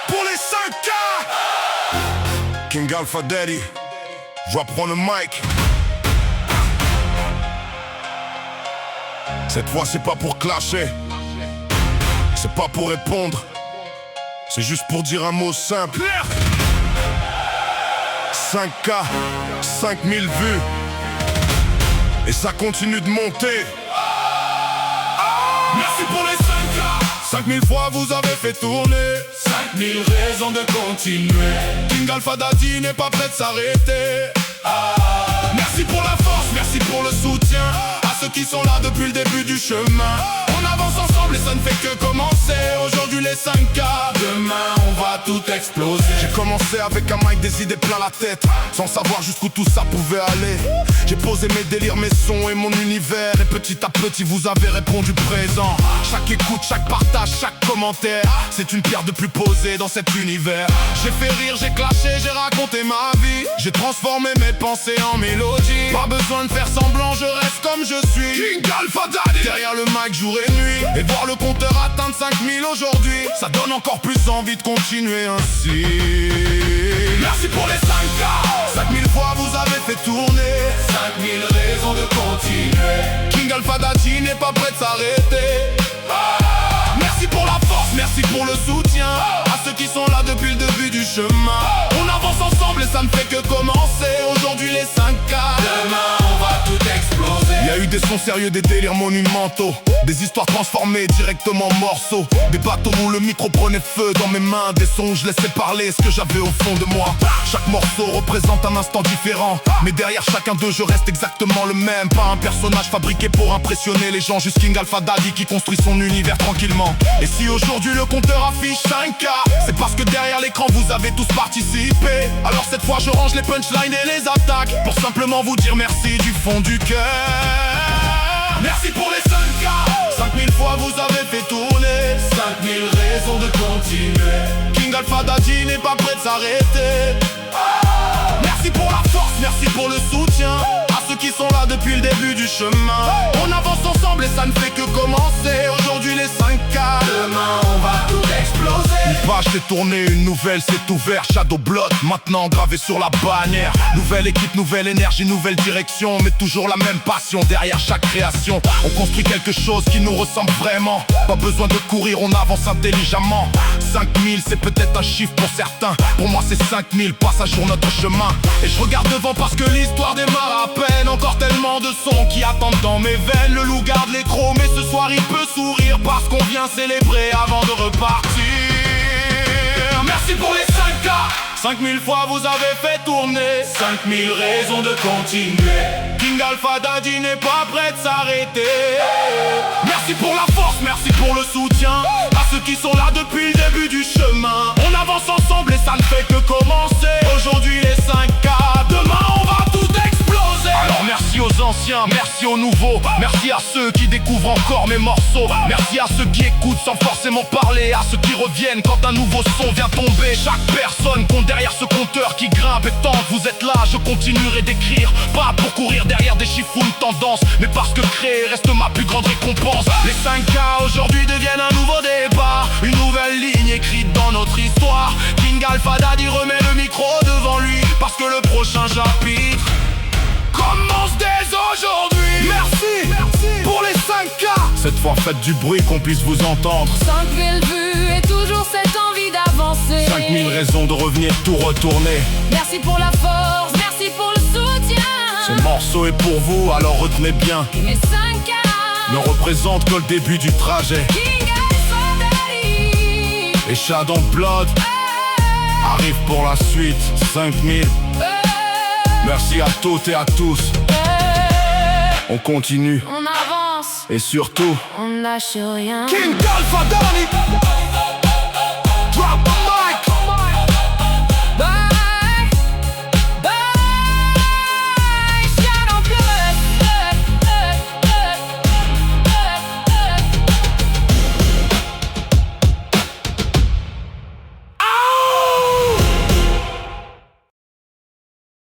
pour les 5K. King Alpha Daddy, je vais prendre le mic. Cette fois c'est pas pour clasher, c'est pas pour répondre, c'est juste pour dire un mot simple. 5K, 5000 vues, et ça continue de monter. Merci pour les 5K. 5000 fois vous avez fait tourner, 5000 raisons de continuer. King Alpha Daddy n'est pas prêt de s'arrêter. Merci pour la force, merci pour le soutien à ceux qui sont là depuis le début du chemin. On avance ensemble et ça ne fait que commencer. Aujourd'hui les 5K, demain on va tout exploser. J'ai commencé avec un mic, des idées plein la tête, sans savoir jusqu'où tout ça pouvait aller. J'ai posé mes délires, mes sons et mon univers, et petit à petit vous avez répondu présent. Chaque écoute, chaque partage, chaque commentaire, c'est une pierre de plus posée dans cet univers. J'ai fait rire, j'ai clashé, j'ai raconté ma vie, j'ai transformé mes pensées en mélodie. Pas besoin de faire semblant, je reste comme je suis. King Alpha Daddy, derrière le mic jour et nuit, et voir le compteur atteindre 5000 aujourd'hui, ça donne encore plus envie de continuer ainsi. Merci pour les 5K. 5000 fois vous avez fait tourner, 5000 raisons de continuer. King Alpha Daddy n'est pas prêt de s'arrêter. Merci pour la force, merci pour le soutien à ceux qui sont là depuis le début du chemin. On avance ensemble et ça ne fait que commencer. Aujourd'hui les 5K, demain on va tout exploser. Il y a eu des sons sérieux, des délires monumentaux, des histoires transformées directement en morceaux, des bateaux où le micro prenait feu dans mes mains, des sons où je laissais parler ce que j'avais au fond de moi. Chaque morceau représente un instant différent, mais derrière chacun d'eux je reste exactement le même. Pas un personnage fabriqué pour impressionner les gens, juste King Alpha Daddy qui construit son univers tranquillement. Et si aujourd'hui le compteur affiche 5K, c'est parce que derrière l'écran vous avez tous participé. Alors cette fois je range les punchlines et les attaques, pour simplement vous dire merci du fond du cœur. Merci pour les 5K. 5000 fois vous avez fait tourner, 5000 raisons de continuer. King Alpha Daddy n'est pas prêt de s'arrêter. Merci pour la force, merci pour le soutien à ceux qui sont là depuis le début du chemin. On avance ensemble et ça ne fait que commencer. Aujourd'hui les 5K, demain on va tout exploser. Une page s'est tournée, une nouvelle s'est ouverte. Shadow Blood, maintenant gravé sur la bannière. Nouvelle équipe, nouvelle énergie, nouvelle direction, mais toujours la même passion derrière chaque création. On construit quelque chose qui nous ressemble vraiment. Pas besoin de courir, on avance intelligemment. 5000 c'est peut-être un chiffre pour certains, pour moi c'est 5000 passages sur notre chemin. Et je regarde devant parce que l'histoire démarre à peine. Encore tellement de sons qui attendent dans mes veines. Le loup garde l'écro mais ce soir il peut sourire, parce qu'on vient célébrer avant de repartir. Merci pour les 5K. 5000 fois vous avez fait tourner, 5000 raisons de continuer. King Alpha Daddy n'est pas prêt de s'arrêter. Merci pour la force, merci pour le soutien à ceux qui sont là depuis le début du chemin. On avance ensemble et ça ne fait que commencer. Aujourd'hui les 5K, demain on va tout exploser. Alors merci aux anciens, merci aux nouveaux, merci à ceux qui découvrent encore mes morceaux. Merci à ceux qui écoutent sans forcément parler, à ceux qui reviennent quand un nouveau son vient tomber. Chaque personne compte derrière ce compteur qui grimpe, et tant que vous êtes là je continuerai d'écrire. Pas pour courir derrière des chiffres ou une tendance, mais parce que créer reste ma plus grande récompense. Les 5K aujourd'hui deviennent un nouveau départ, une nouvelle ligne écrite dans notre histoire. King Alpha Daddy remet le micro devant lui, parce que le prochain chapitre commence dès aujourd'hui. Merci pour les 5K. Cette fois faites du bruit qu'on puisse vous entendre. 5000 vues et toujours cette envie d'avancer. 5000 raisons de revenir tout retourner. Merci pour la force, merci pour le soutien. Ce morceau est pour vous, alors retenez bien. Mes 5K ne représentent que le début du trajet. King Alpha Daddy Et Shadow Blood arrive pour la suite. 5000. Merci à toutes et à tous. On continue. On avance, Et surtout on lâche rien. King Alpha Daddy.